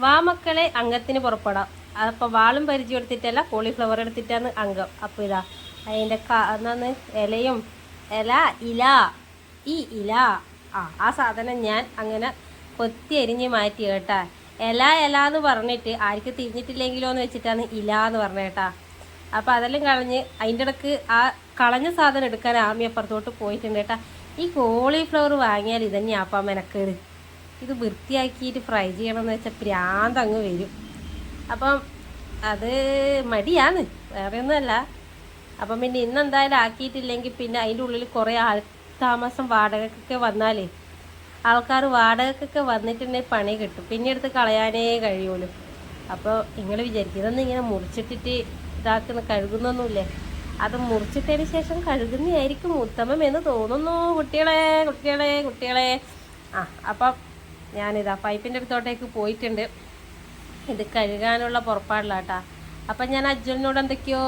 വാ മക്കളെ അംഗത്തിന് പുറപ്പെടാം. അപ്പോൾ വാളും പരിചയം എടുത്തിട്ടല്ല, കോളിഫ്ലവർ എടുത്തിട്ടാണ് അംഗം. അപ്പോൾ ഇതാ അതിൻ്റെ എന്നാന്ന് ഇലയും ഇല ഈ ഇല ആ സാധനം ഞാൻ അങ്ങനെ കൊത്തി എരിഞ്ഞ് മാറ്റി കേട്ടാ. ഇല എന്ന് പറഞ്ഞിട്ട് ആർക്ക് തിരിഞ്ഞിട്ടില്ലെങ്കിലോ എന്ന് വെച്ചിട്ടാണ് ഇല എന്ന് പറഞ്ഞ കേട്ടാ. അപ്പോൾ അതെല്ലാം കളഞ്ഞ് അതിൻ്റെ ഇടക്ക് ആ കളഞ്ഞ സാധനം എടുക്കാൻ ആമി അപ്പുറത്തോട്ട് പോയിട്ടുണ്ട് കേട്ടാ. ഈ കോളിഫ്ലവർ വാങ്ങിയാൽ ഇതന്നെ ആപ്പാ മെനക്കേട്. ഇത് വൃത്തിയാക്കിയിട്ട് ഫ്രൈ ചെയ്യണമെന്ന് വെച്ചാൽ പ്രാന്ത് അങ്ങ് വരും. അപ്പം അത് മടിയാണ്, വേറെ ഒന്നുമല്ല. അപ്പം പിന്നെ ഇന്നെന്തായാലും ആക്കിയിട്ടില്ലെങ്കിൽ പിന്നെ അതിൻ്റെ ഉള്ളിൽ കുറേ താമസം വാടകയ്ക്കൊക്കെ വന്നാലേ ആൾക്കാർ വാടകയ്ക്കൊക്കെ വന്നിട്ടുണ്ടെങ്കിൽ പണി കിട്ടും, പിന്നെ എടുത്ത് കളയാനേ കഴിയുള്ളൂ. അപ്പോൾ നിങ്ങൾ വിചാരിക്കും ഇതൊന്നും ഇങ്ങനെ മുറിച്ചിട്ടിട്ട് കഴുകുന്നൊന്നുമില്ലേ? അത് മുറിച്ചിട്ടതിന് ശേഷം കഴുകുന്നതായിരിക്കും ഉത്തമം എന്ന് തോന്നുന്നു കുട്ടികളെ. അപ്പം ഞാനിതാ പൈപ്പിൻ്റെ അടുത്തോട്ടേക്ക് പോയിട്ടുണ്ട്. ഇത് കഴുകാനുള്ള പുറപ്പാടിലാട്ടാ. അപ്പം ഞാൻ അജ്വലിനോട് എന്തൊക്കെയോ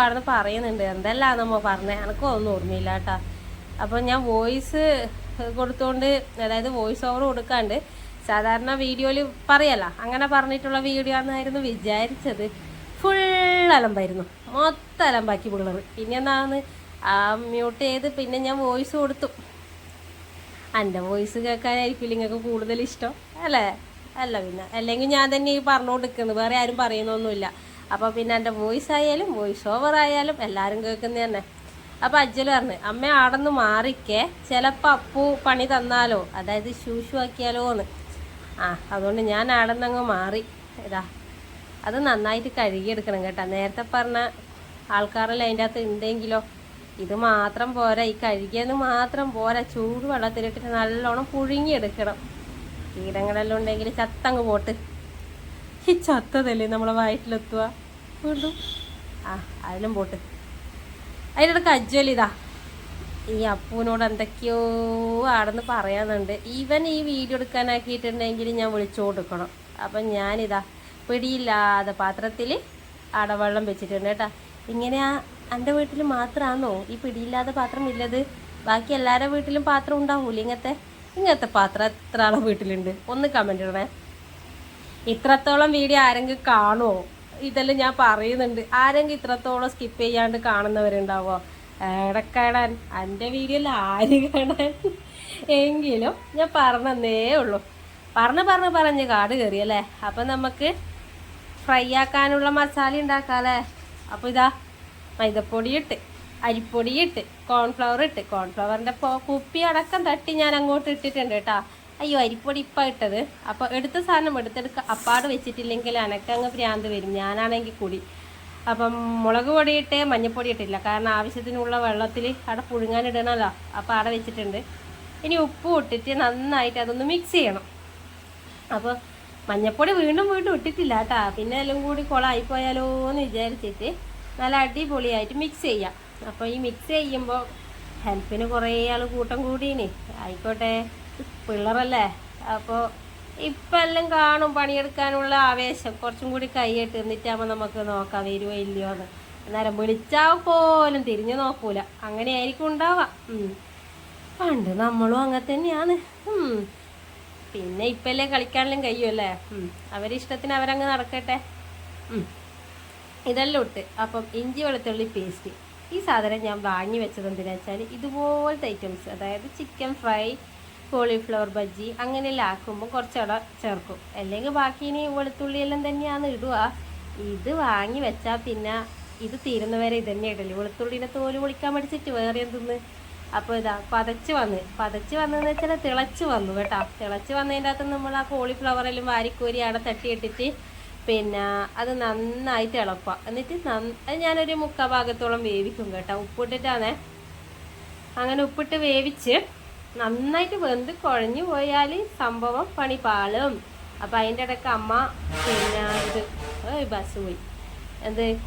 ആണെന്ന് പറയുന്നുണ്ട്. എന്തെല്ലാം നമ്മ പറഞ്ഞേ എനിക്കൊന്നും ഓർമ്മയില്ല കേട്ടാ. അപ്പോൾ ഞാൻ വോയിസ് കൊടുത്തുകൊണ്ട്, അതായത് വോയിസ് ഓവർ കൊടുക്കാണ്ട് സാധാരണ വീഡിയോയിൽ പറയല്ല, അങ്ങനെ പറഞ്ഞിട്ടുള്ള വീഡിയോ എന്നായിരുന്നു വിചാരിച്ചത്. ഫുൾ അലമ്പായിരുന്നു, മൊത്തം അലമ്പാക്കി പിള്ളേർ. പിന്നെ എന്താണെന്ന് മ്യൂട്ട് ചെയ്ത് പിന്നെ ഞാൻ വോയിസ് കൊടുത്തു. എൻ്റെ വോയിസ് കേൾക്കാനായിരിക്കില്ല നിങ്ങൾക്ക് കൂടുതൽ ഇഷ്ടം അല്ലേ? അല്ല പിന്നെ അല്ലെങ്കിൽ ഞാൻ തന്നെ ഈ പറഞ്ഞുകൊണ്ടിരിക്കുന്നത്, വേറെ ആരും പറയുന്നൊന്നുമില്ല. അപ്പോൾ പിന്നെ എൻ്റെ വോയിസ് ആയാലും വോയിസ് ഓവർ ആയാലും എല്ലാവരും കേൾക്കുന്നത് തന്നെ. അപ്പോൾ അജ്ജൽ പറഞ്ഞു, അമ്മ ആടന്ന് മാറിക്കേ, ചിലപ്പോൾ അപ്പു പണി തന്നാലോ, അതായത് ശൂശു ആക്കിയാലോ എന്ന്. അതുകൊണ്ട് ഞാൻ ആടന്നങ്ങ് മാറി. ഇതാ അത് നന്നായിട്ട് കഴുകിയെടുക്കണം കേട്ടോ. നേരത്തെ പറഞ്ഞ ആൾക്കാരെല്ലാം അതിൻ്റെ അകത്ത് ഉണ്ടെങ്കിലോ ഇത് മാത്രം പോരാ, ഈ കഴുകിയത് മാത്രം പോരാ, ചൂട് വെള്ളത്തിലിട്ടിട്ട് നല്ലോണം പുഴുങ്ങിയെടുക്കണം. കീടങ്ങളെല്ലാം ഉണ്ടെങ്കിൽ ചത്തങ്ങ് പോട്ട്. ഈ ചത്തതല്ലേ നമ്മളെ വയറ്റിലെത്തുക വീണ്ടും. അതിലും പോട്ട്. അതിനിടക്ക് അജ്വലിതാ ഈ അപ്പൂനോട് എന്തൊക്കെയോ ആടെന്ന് പറയാനുണ്ട്. ഈവൻ ഈ വീഡിയോ എടുക്കാനാക്കിയിട്ടുണ്ടെങ്കിൽ ഞാൻ വിളിച്ചു കൊടുക്കണം. അപ്പം ഞാനിതാ പിടിയില്ലാതെ പാത്രത്തിൽ അടവെള്ളം വെച്ചിട്ടുണ്ട് കേട്ടോ. ഇങ്ങനെയാ എൻ്റെ വീട്ടിൽ മാത്രമാണോ ഈ പിടിയില്ലാതെ പാത്രം ഇല്ലത്? ബാക്കി എല്ലാവരുടെ വീട്ടിലും പാത്രം ഉണ്ടാവൂല ഇങ്ങനത്തെ പാത്രം എത്ര ആളെ വീട്ടിലുണ്ട്? ഒന്ന് കമൻ്റ് ഇടണേ. ഇത്രത്തോളം വീഡിയോ ആരെങ്കിലും കാണുമോ? ഇതെല്ലാം ഞാൻ പറയുന്നുണ്ട്. ആരെങ്കിലും ഇത്രത്തോളം സ്കിപ്പ് ചെയ്യാണ്ട് കാണുന്നവരുണ്ടാവോ? ഇടക്കാടാൻ എൻ്റെ വീഡിയോയിൽ ആര് കാണാൻ? എങ്കിലും ഞാൻ പറഞ്ഞതേ ഉള്ളൂ. പറഞ്ഞ് കാട് കയറിയല്ലേ. അപ്പം നമുക്ക് ഫ്രൈ ആക്കാനുള്ള മസാല ഉണ്ടാക്കാമല്ലേ. അപ്പോൾ ഇതാ മൈദപ്പൊടിയിട്ട്, അരിപ്പൊടിയിട്ട്, കോൺഫ്ലവർ ഇട്ട്, കോൺഫ്ലവറിൻ്റെ കുപ്പി അടക്കം തട്ടി ഞാൻ അങ്ങോട്ട് ഇട്ടിട്ടുണ്ട് കേട്ടോ. അയ്യോ അരിപ്പൊടി ഇപ്പം ഇട്ടത്. അപ്പോൾ എടുത്ത സാധനം അപ്പാട് വെച്ചിട്ടില്ലെങ്കിൽ അനക്കങ്ങ് ഭ്രാന്ത് വരും, ഞാനാണെങ്കിൽ കൂടി. അപ്പം മുളക് പൊടിയിട്ട് മഞ്ഞൾപ്പൊടി ഇട്ടില്ല, കാരണം ആവശ്യത്തിനുള്ള വെള്ളത്തിൽ അവിടെ പുഴുങ്ങാനിടണമല്ലോ. അപ്പോൾ അവിടെ വെച്ചിട്ടുണ്ട്. ഇനി ഉപ്പും ഇട്ടിട്ട് നന്നായിട്ട് അതൊന്ന് മിക്സ് ചെയ്യണം. അപ്പോൾ മഞ്ഞൾപ്പൊടി വീണ്ടും ഇട്ടിട്ടില്ല കേട്ടോ, പിന്നെ എല്ലാം കൂടി കുളമായിപ്പോയാലോ എന്ന് വിചാരിച്ചിട്ട് നല്ല അടിപൊളിയായിട്ട് മിക്സ് ചെയ്യാം. അപ്പോൾ ഈ മിക്സ് ചെയ്യുമ്പോൾ ഹെൽപ്പിന് കുറേ ആൾ കൂട്ടം കൂടീന്. ആയിക്കോട്ടെ, പിള്ളേരല്ലേ. അപ്പോൾ ഇപ്പം എല്ലാം കാണും പണിയെടുക്കാനുള്ള ആവേശം. കുറച്ചും കൂടി കൈയിട്ട് എന്നിട്ടാകുമ്പോൾ നമുക്ക് നോക്കാം വരുമോ ഇല്ലയോ എന്ന്. അന്നേരം വിളിച്ചാൽ പോലും തിരിഞ്ഞു നോക്കൂല, അങ്ങനെ ആയിരിക്കും ഉണ്ടാവാം. പണ്ട് നമ്മളും അങ്ങനെ തന്നെയാണ്. പിന്നെ ഇപ്പല്ലേ കളിക്കാനെല്ലാം കഴിയുമല്ലേ. അവരിഷ്ടത്തിന് അവരങ്ങ് നടക്കട്ടെ. ഇതെല്ലാം ഇട്ട് അപ്പം ഇഞ്ചി വെളുത്തുള്ളി പേസ്റ്റ്, ഈ സാധനം ഞാൻ വാങ്ങി വെച്ചത് എന്തിനാ വെച്ചാൽ ഇതുപോലത്തെ ഐറ്റംസ്, അതായത് ചിക്കൻ ഫ്രൈ, കോളിഫ്ലവർ ബജ്ജി അങ്ങനെയെല്ലാം ആക്കുമ്പോൾ കുറച്ചവിടെ ചേർക്കും. അല്ലെങ്കിൽ ബാക്കി ഇനി വെളുത്തുള്ളിയെല്ലാം തന്നെയാണ് ഇടുക. ഇത് വാങ്ങി വെച്ചാൽ പിന്നെ ഇത് തീരുന്നവരെ ഇതന്നെ ഇടല്. വെളുത്തുള്ളിനെ തോല് പൊളിക്കാൻ പഠിച്ചിട്ട് വേറെ എന്തെന്ന്. അപ്പോൾ ഇതാ പതച്ച് വന്നെന്ന് വെച്ചാൽ തിളച്ച് വന്നു കേട്ടോ. തിളച്ച് വന്നതിൻ്റെ അകത്ത് നമ്മൾ ആ കോളിഫ്ലവറെല്ലാം വാരിക്കോരി അവിടെ തട്ടിയിട്ടിട്ട് പിന്നെ അത് നന്നായിട്ട് ഇളക്കുക. എന്നിട്ട് അത് ഞാനൊരു 3/4 ഭാഗത്തോളം വേവിക്കും കേട്ടോ. ഉപ്പിട്ടിട്ടാണേ. അങ്ങനെ ഉപ്പിട്ട് വേവിച്ച് നന്നായിട്ട് വെന്ത് കുഴഞ്ഞു പോയാൽ സംഭവം പണി പാളും. അപ്പോൾ അതിൻ്റെ ഇടയ്ക്ക് അമ്മ പിന്നെ ഇത് ബസ് പോയി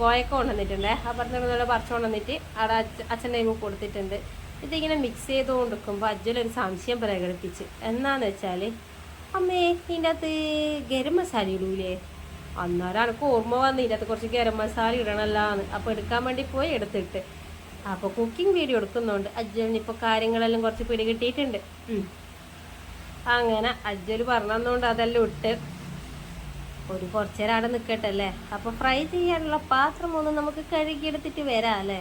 കോയൊക്കെ കൊണ്ടുവന്നിട്ടുണ്ടേ. ആ പറഞ്ഞ പറിച്ചു കൊണ്ടുവന്നിട്ട് അവിടെ അച്ഛൻ്റെ കൈമ കൊടുത്തിട്ടുണ്ട്. ഇതിങ്ങനെ മിക്സ് ചെയ്തുകൊണ്ട് നിൽക്കുമ്പോൾ അജ്വലൊരു സംശയം പ്രകടിപ്പിച്ച്. എന്നാന്ന് വെച്ചാൽ അമ്മേ ഇതിൻ്റെ അകത്ത് ഗരം മസാല ഇടൂലേ? അന്നേരം എനിക്ക് ഓർമ്മ വന്ന് ഇതിൻ്റെ അകത്ത് കുറച്ച് ഗരം മസാല ഇടണമല്ലാന്ന്. അപ്പോൾ എടുക്കാൻ വേണ്ടി പോയി എടുത്തിട്ട്. അപ്പോൾ കുക്കിംഗ് വീഡിയോ എടുക്കുന്നുണ്ട് അജ്വലിന് ഇപ്പോൾ കാര്യങ്ങളെല്ലാം കുറച്ച് പിടികിട്ടിയിട്ടുണ്ട്. അങ്ങനെ അജ്വൽ പറഞ്ഞതുകൊണ്ട് അതെല്ലാം ഇട്ട് ഒരു കുറച്ച് നേരം അവിടെ നിൽക്കട്ടെ അല്ലേ. അപ്പോൾ ഫ്രൈ ചെയ്യാനുള്ള പാത്രം ഒന്ന് നമുക്ക് കഴുകിയെടുത്തിട്ട് വരാം അല്ലേ.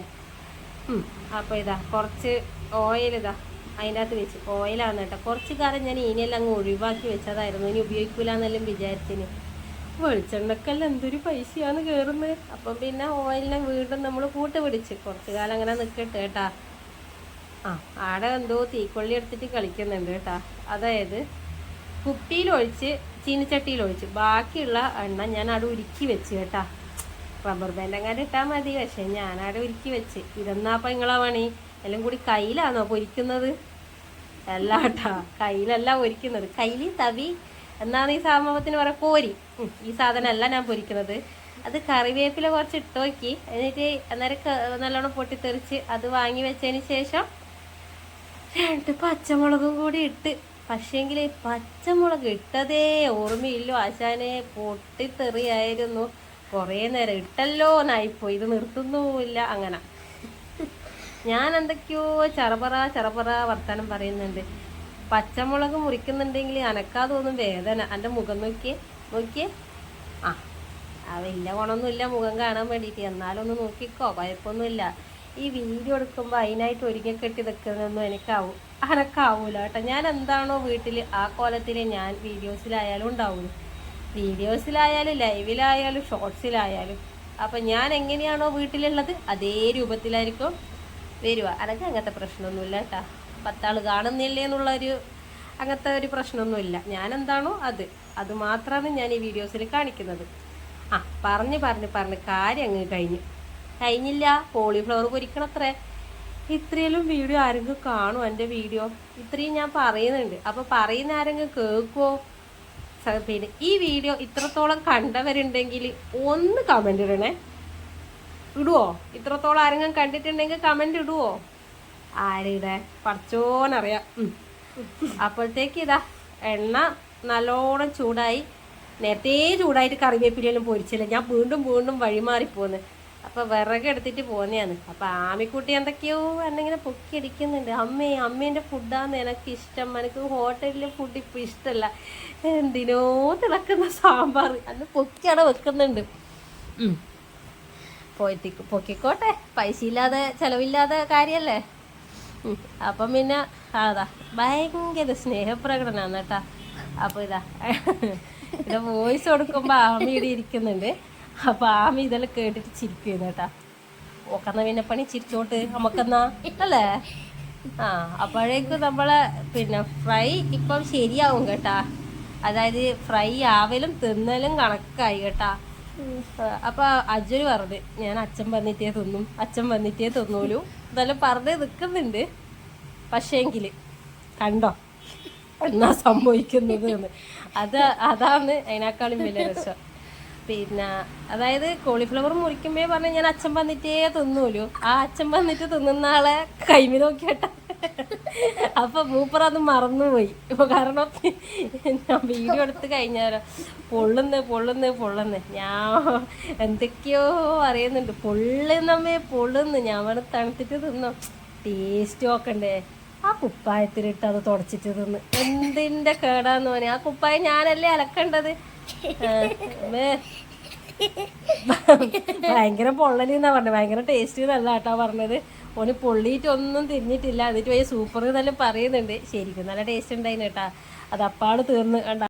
അപ്പോൾ ഇതാ കുറച്ച് ഓയിൽ ഇതാ അതിൻ്റെ അകത്ത് വെച്ച്. ഓയിലാണ് കേട്ടോ. കുറച്ച് കാലം ഞാൻ ഇനിയെല്ലാം അങ്ങ് ഒഴിവാക്കി വെച്ചതായിരുന്നു, ഇനി ഉപയോഗിക്കില്ല എന്നെല്ലാം വിചാരിച്ചിന്. വെളിച്ചെണ്ണക്കെല്ലാം എന്തൊരു പൈസയാണ് കയറുന്നത്. അപ്പം പിന്നെ ഓയിലിനെ വീണ്ടും നമ്മൾ കൂട്ട് പിടിച്ച് കുറച്ച് കാലം അങ്ങനെ നിൽക്കട്ടെ കേട്ടാ. ആടെ എന്തോ തീക്കൊള്ളി എടുത്തിട്ട് കളിക്കുന്നുണ്ട് കേട്ടാ. അതായത് കുപ്പിയിലൊഴിച്ച് ചീനിച്ചട്ടിയിലൊഴിച്ച് ബാക്കിയുള്ള എണ്ണ ഞാൻ അവിടെ ഉരുക്കി വെച്ച് കേട്ടാ. റബ്ബർ ബാൻഡ് അങ്ങനെ ഇട്ടാൽ മതി, പക്ഷെ ഞാനവിടെ ഉരുക്കി വെച്ച്. ഇതെന്നാപ്പം നിങ്ങളാ പണി? എല്ലാം കൂടി കയ്യിലാണോ പൊരിക്കുന്നത്? അല്ല കേട്ടാ, കയ്യിലല്ല പൊരിക്കുന്നത്. കയ്യിൽ തവി എന്നാണ് ഈ സംഭവത്തിന് പറയാം, കോരി. ഈ സാധനമല്ല ഞാൻ പൊരിക്കുന്നത്. അത് കറിവേപ്പില കുറച്ച് ഇട്ട് നോക്കി, എന്നിട്ട് അന്നേരം നല്ലോണം പൊട്ടിത്തെറിച്ച് അത് വാങ്ങി വെച്ചതിന് ശേഷം 2 പച്ചമുളകും കൂടി ഇട്ട്. പക്ഷേങ്കിൽ പച്ചമുളക് ഇട്ടതേ ഓർമ്മയില്ലോ ആശാനെ, പൊട്ടിത്തെറിയായിരുന്നു. കുറേ നേരം ഇട്ടല്ലോ എന്നായിപ്പോയി, ഇത് നിർത്തുന്നുമില്ല. അങ്ങനെ ഞാൻ എന്തൊക്കെയോ ചെറപറ വർത്താനം പറയുന്നുണ്ട്. പച്ചമുളക് മുറിക്കുന്നുണ്ടെങ്കിൽ അനക്കാതൊന്നും വേദന. എൻ്റെ മുഖം നോക്കിയേ. വലിയ ഗുണമൊന്നുമില്ല മുഖം കാണാൻ വേണ്ടിയിട്ട്, എന്നാലും ഒന്ന് നോക്കിക്കോ, കുഴപ്പമൊന്നുമില്ല. ഈ വീഡിയോ എടുക്കുമ്പോൾ അതിനായിട്ട് ഒരുങ്ങി കെട്ടി നിൽക്കുന്നതൊന്നും അനക്കാവൂല കേട്ടോ. ഞാൻ എന്താണോ വീട്ടിൽ ആ കോലത്തിൽ ഞാൻ വീഡിയോസിലായാലും ഉണ്ടാവുള്ളൂ. വീഡിയോസിലായാലും ലൈവിലായാലും ഷോർട്സിലായാലും. അപ്പം ഞാൻ എങ്ങനെയാണോ വീട്ടിലുള്ളത് അതേ രൂപത്തിലായിരിക്കും വരുക. അനക്ക് അങ്ങനത്തെ പ്രശ്നമൊന്നുമില്ല കേട്ടോ. 10 ആൾ കാണുന്നില്ലേ എന്നുള്ളൊരു അങ്ങനത്തെ ഒരു പ്രശ്നമൊന്നുമില്ല. ഞാൻ എന്താണോ അത് മാത്രമാണ് ഞാൻ ഈ വീഡിയോസിൽ കാണിക്കുന്നത്. പറഞ്ഞ് കാര്യം അങ്ങ് കഴിഞ്ഞില്ല. കോളിഫ്ലവർ പൊരിക്കണത്രേ. ഇത്രയെല്ലാം വീഡിയോ ആരെങ്കിലും കാണുമോ? എൻ്റെ വീഡിയോ ഇത്രയും ഞാൻ പറയുന്നുണ്ട്. അപ്പോൾ പറയുന്ന ആരെങ്കിലും കേൾക്കുമോ? പിന്നെ ഈ വീഡിയോ ഇത്രത്തോളം കണ്ടവരുണ്ടെങ്കിൽ ഒന്ന് കമൻ്റ് ഇടുവോ? ഇത്രത്തോളം ആരെങ്കിലും കണ്ടിട്ടുണ്ടെങ്കിൽ കമൻ്റ് ഇടുവോ? ആരുടെ പഠിച്ചോന്നറിയാം. അപ്പോഴത്തേക്ക് ഇതാ എണ്ണ നല്ലോണം ചൂടായി. നേരത്തെ ചൂടായിട്ട് കറിവേപ്പിലെല്ലാം പൊരിച്ചില്ല. ഞാൻ വീണ്ടും വഴിമാറിപ്പോന്ന്. അപ്പോൾ വിറകെടുത്തിട്ട് പോന്നെയാണ്. അപ്പോൾ ആമിക്കുട്ടി എന്തൊക്കെയോ എന്നെങ്ങനെ പൊക്കി അടിക്കുന്നുണ്ട്. അമ്മേൻ്റെ ഫുഡാന്ന് എനിക്കിഷ്ടം, എനിക്ക് ഹോട്ടലിലെ ഫുഡ് ഇപ്പോൾ ഇഷ്ടമല്ല. എന്തിനോ തിളക്കുന്ന സാമ്പാർ അന്ന് പൊക്കിയവിടെ വെക്കുന്നുണ്ട്. പൊക്കിക്കോട്ടെ, പൈസ ഇല്ലാതെ ചിലവില്ലാതെ കാര്യമല്ലേ. അപ്പം പിന്നെ ഭയങ്കര സ്നേഹപ്രകടനാണ് കേട്ടാ. അപ്പോൾ ഇവിടെ വോയിസ് കൊടുക്കുമ്പോൾ ആമി ഇവിടെ ഇരിക്കുന്നുണ്ട്. അപ്പോൾ ആമി ഇതെല്ലാം കേട്ടിട്ട് ചിരിക്കുന്നു കേട്ടാ. ഓക്കെന്നാ പിന്നെ പണി ചിരിച്ചോട്ട് നമുക്കെന്നാ അല്ലേ. അപ്പോഴേക്കും നമ്മളെ പിന്നെ ഫ്രൈ ഇപ്പം ശരിയാവും കേട്ടാ. അതായത് ഫ്രൈ ആവലും തിന്നലും കണക്കായി കേട്ടാ. അപ്പോൾ അജുന് പറഞ്ഞു ഞാൻ അച്ഛൻ വന്നിട്ടേ തിന്നൂലൂ ഇതെല്ലാം പറഞ്ഞ് നിൽക്കുന്നുണ്ട്. പക്ഷേങ്കിൽ കണ്ടോ എന്നാ സംഭവിക്കുന്നത് എന്ന്. അതാണ് അതിനേക്കാളും വലിയ രസം. പിന്നെ അതായത് കോളിഫ്ലവർ മുറിക്കുമ്പോ പറഞ്ഞ ഞാൻ അച്ഛൻ വന്നിട്ടേ തിന്നൂലു. ആ അച്ഛൻ വന്നിട്ട് തിന്നുന്ന ആളെ കൈമി നോക്കിയാട്ടാ. അപ്പൊ മൂപ്പർ അത് മറന്നുപോയി. ഇപ്പൊ കാരണം ഞാൻ വീഡിയോ എടുത്ത് കഴിഞ്ഞാലോ പൊള്ളുന്ന് ഞാൻ എന്തൊക്കെയോ അറിയുന്നുണ്ട്. പൊള്ളുന്ന് ഞാൻ വേണം തണുത്തിട്ട് തിന്നോ. ടേസ്റ്റ് നോക്കണ്ടേ. ആ കുപ്പായത്തിലിട്ട് അത് തുടച്ചിട്ട് തിന്ന് എന്തിന്റെ കേടാന്ന് പറഞ്ഞ. ആ കുപ്പായം ഞാനല്ലേ അലക്കേണ്ടത്. ഭയങ്കര പൊള്ളലെന്നാ പറഞ്ഞത്, ഭയങ്കര ടേസ്റ്റ് എന്നല്ല കേട്ടോ പറഞ്ഞത്. ഓന് പൊള്ളിയിട്ടൊന്നും തിരിഞ്ഞിട്ടില്ല. എന്നിട്ട് പോയി സൂപ്പർ എന്നെല്ലാം പറയുന്നുണ്ട്. ശരിക്കും നല്ല ടേസ്റ്റ് ഉണ്ടായിന് കേട്ടാ. അത് അപ്പാട് തീർന്ന് കണ്ട.